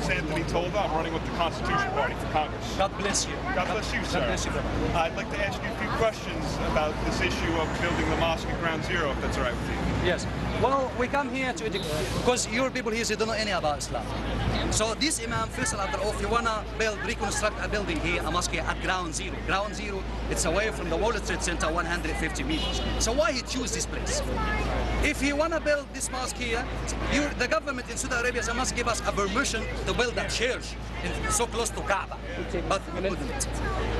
is Anthony Tolda. I'm running with the Constitution Party for Congress. God bless you. God bless you, sir. God bless you, brother. I'd like to ask you a few questions about this issue of building the mosque at Ground Zero, if that's all right with you. Yes. Well, we come here to educate, because your people here, they don't know any about Islam. So this Imam, first of all, if you want to reconstruct a building here, a mosque here at Ground Zero. Ground Zero, it's away from the World Trade Center 150 meters. So why he choose this place? If he want to build this mosque here, the government in Saudi Arabia must give us a permission to build a church so close to Kaaba, but we couldn't.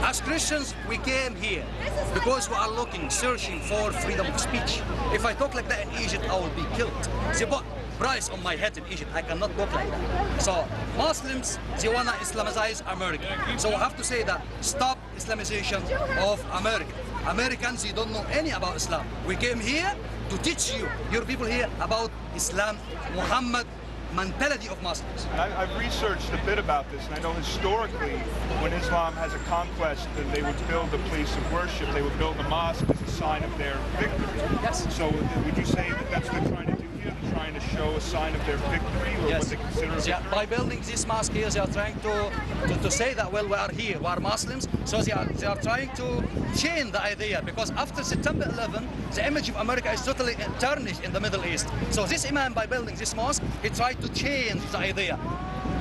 As Christians, we came here because we are looking, searching for freedom of speech. If I talk like that in Egypt, I will be killed. They put price on my head in Egypt. I cannot talk like that. So Muslims, they want to Islamize America. So I have to say that stop Islamization of America. Americans, they don't know any about Islam. We came here to teach you, your people here, about Islam, Muhammad, mentality of Muslims. I've researched a bit about this, and I know historically, when Islam has a conquest, then they would build a place of worship. They would build a mosque as a sign of their victory. Yes. So would you say that that's what they're trying to do here? They're trying to show a sign of their victory, or yes. what they consider a victory? Yeah, by building this mosque here, they are trying to say that, well, we are here, we are Muslims. So they are trying to change the idea, because after September 11, the image of America is totally tarnished in the Middle East. So this Imam, by building this mosque, he tried to change the idea.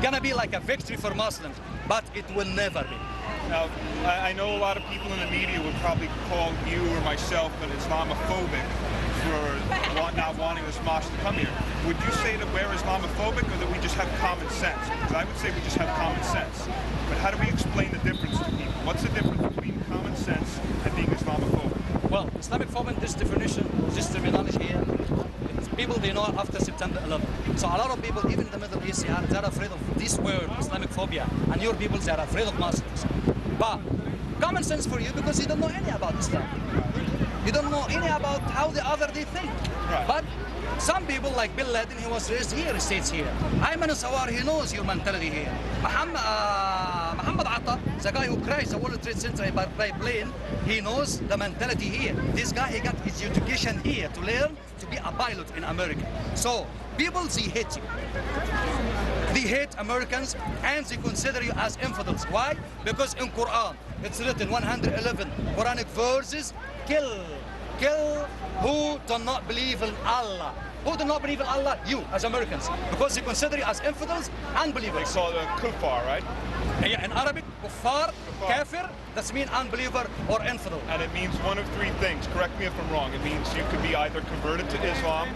Gonna be like a victory for Muslims, but it will never be. Now, I know a lot of people in the media would probably call you or myself an Islamophobic for not wanting this mosque to come here. Would you say that we're Islamophobic, or that we just have common sense? Because I would say we just have common sense. But how do we explain the difference to people? What's the difference between common sense and being Islamophobic? Well, Islamophobic, this definition, this terminology here, people, they know after September 11. So a lot of people, even in the Middle East, they're afraid of this word, Islamic phobia, and your people, they're afraid of Muslims. But common sense for you, because you don't know any about Islam. You don't know any about how the other they think. Right. But some people, like Bin Laden, he was raised here, he stays here. Ayman al-Sawar, he knows your mentality here. Muhammad Atta, the guy who crashed the World Trade Center by plane, he knows the mentality here. This guy, he got his education here to learn to be a pilot in America. So people, they hate you. They hate Americans, and they consider you as infidels. Why? Because in Quran, it's written 111 Quranic verses, kill who do not believe in Allah. Who do not believe in Allah? You, as Americans. Because they consider you as infidels, unbelievers. They call it kuffar, right? Yeah, in Arabic, kuffar, kafir, that's mean unbeliever or infidel. And it means one of three things. Correct me if I'm wrong. It means you could be either converted to Islam,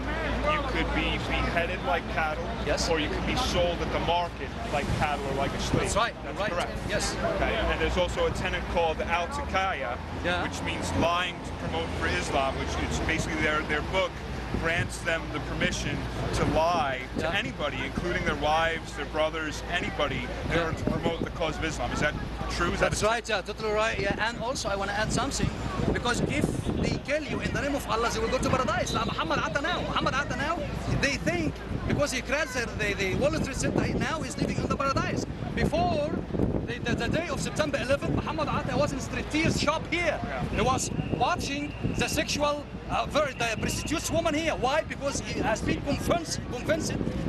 you could be beheaded like cattle, yes, or you could be sold at the market like cattle or like a slave. That's right. That's right. correct. Yes. Okay. And there's also a tenet called al-Taqiyya, which means lying to promote for Islam, which is basically their book grants them the permission to lie to anybody, including their wives, their brothers, anybody, in order to promote the cause of Islam. Is that true? That's right, yeah, totally right. Yeah. And also I want to add something, because if they kill you in the name of Allah, they will go to paradise. Like Muhammad Atta now, they think, because he crashed the World Trade Center, now he's living in the paradise. Before the day of September 11, Muhammad Atta was in street tears shop here. He was watching the sexual, the prostitutes woman here. Why? Because he has been convinced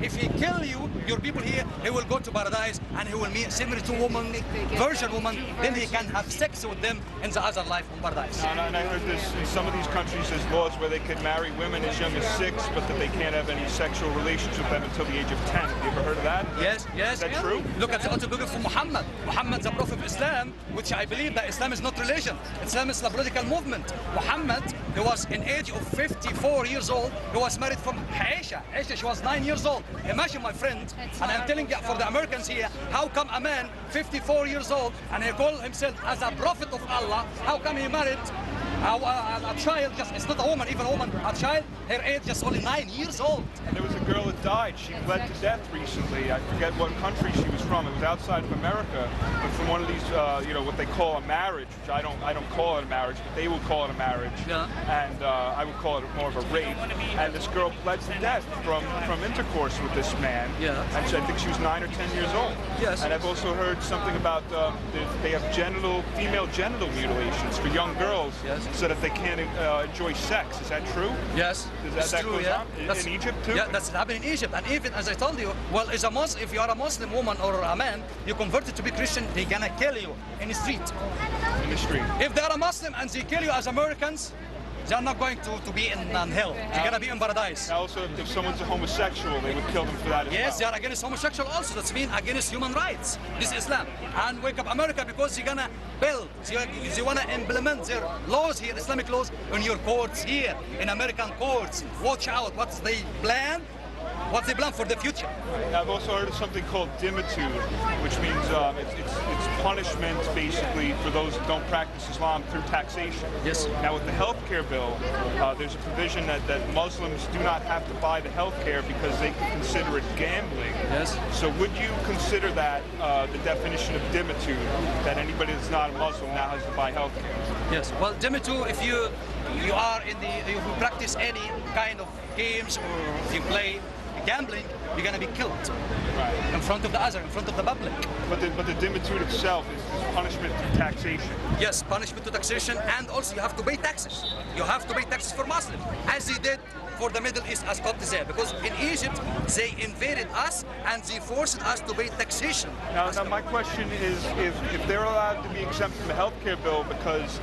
if he kill you, your people here, he will go to paradise, and he will meet 72 woman, virgin woman, then he can have sex with them in the other life on paradise. And I heard this, in some of these countries there's laws where they can marry women as young as 6, but that they can't have any sexual relations with them until the age of 10. Have you ever heard of that? Yes. Is that true? Look at the autobiography of Muhammad. Muhammad, the prophet of Islam, which I believe that Islam is not religion. Islam is a political movement. Muhammad, he was in age of 54 years old. He was married from Aisha. Aisha, she was 9 years old. Imagine, my friend, and I'm telling you for the Americans here, how come a man 54 years old and he called himself as a prophet of Allah, how come he married a child, it's not a woman, even a woman, a child, her age just only 9 years old. And there was a girl that died. She bled to death recently. I forget what country she was from. It was outside of America, but from one of these, what they call a marriage, which I don't call it a marriage, but they will call it a marriage. Yeah. And I would call it more of a rape. And this girl bled to death from intercourse with this man. Yeah. And I think she was 9 or 10 years old. Yes. And I've also heard something about they have female genital mutilations for young girls. Yes. so that they can't enjoy sex. Is that true? Yes, Is that true, goes yeah. on in Egypt too? Yeah, that's happening in Egypt. And even, as I told you, well, if you are a Muslim woman or a man, you converted to be Christian, they're gonna kill you in the street. In the street. If they are a Muslim and they kill you as Americans, they are not going to be in hell. They're gonna be in paradise. Also, if someone's a homosexual, they would kill them for that as Yes, they well. are against homosexual also. That's mean against human rights. This is Islam. And wake up America because they're gonna build, they wanna implement their laws here, Islamic laws, in your courts here, in American courts. Watch out what they plan for the future. I've also heard of something called dimitude, which means it's punishment basically for those who don't practice Islam through taxation. Yes. Now with the healthcare bill, there's a provision that Muslims do not have to buy the healthcare because they can consider it gambling. Yes. So would you consider that the definition of dimitude, that anybody that's not a Muslim now has to buy healthcare? Yes. Well, Demitu, if you practice any kind of games or if you play gambling, you're gonna be killed Right. in front of the other, in front of the public. But the dimitude itself is punishment through taxation. Yes, punishment to taxation, and also you have to pay taxes. You have to pay taxes for Muslims, as they did for the Middle East, as Copts there. Because in Egypt, they invaded us and they forced us to pay taxation. Now my question is, if they're allowed to be exempt from the healthcare bill because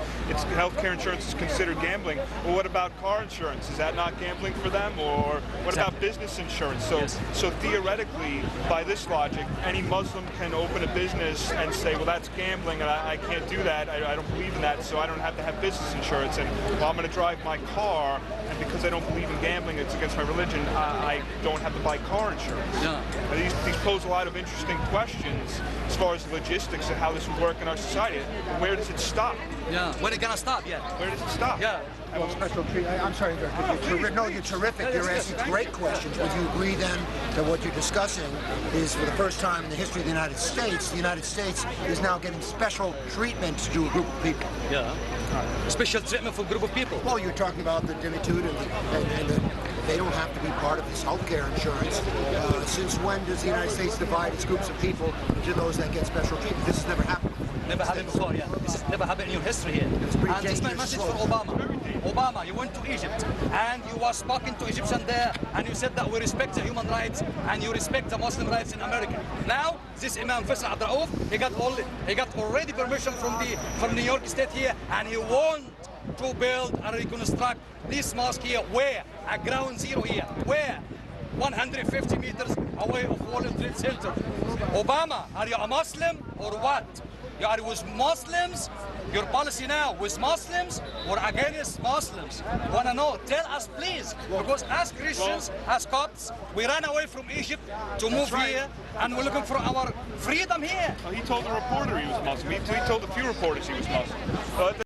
healthcare insurance is considered gambling, well, what about car insurance? Is that not gambling for them? Or what about business insurance? So, Yes. so theoretically, by this logic, any Muslim can open a business and say, well, that's gambling, and I can't do that. I don't believe in that, so I don't have to have business insurance. And well, I'm going to drive my car, and because I don't believe in gambling, it's against my religion, I don't have to buy car insurance. Yeah. Now, these pose a lot of interesting questions as far as the logistics of how this would work in our society. Where does it stop? Yeah. When it gonna stop? Yeah. Where does it stop? Yeah. Well, special treat. I'm sorry, you're terrific. You're asking great questions. Would you agree then that what you're discussing is for the first time in the history of the United States is now getting special treatment to a group of people? Yeah. Special treatment for a group of people. Well, you're talking about the dimitude and they don't have to be part of this healthcare insurance. Since when does the United States divide its groups of people into those that get special treatment? This has never happened before. Never happened before, yeah. This has never happened in your history here. pretty And this is my dangerous message for Obama. Obama, you went to Egypt and you was talking to Egyptian there and you said that we respect the human rights and you respect the Muslim rights in America. Now, this Imam Faisal Abdul Rauf, he got already permission from New York State here, and he want to build and reconstruct this mosque here. Where? At ground zero here. Where? 150 meters away of World Trade Center. Obama, are you a Muslim or what? You are with Muslims? Your policy now with Muslims or against Muslims? Wanna know? Tell us, please. Because as Christians, as Copts, we ran away from Egypt to move here, and we're looking for our freedom here. He told the reporter he was Muslim. He told a few reporters he was Muslim.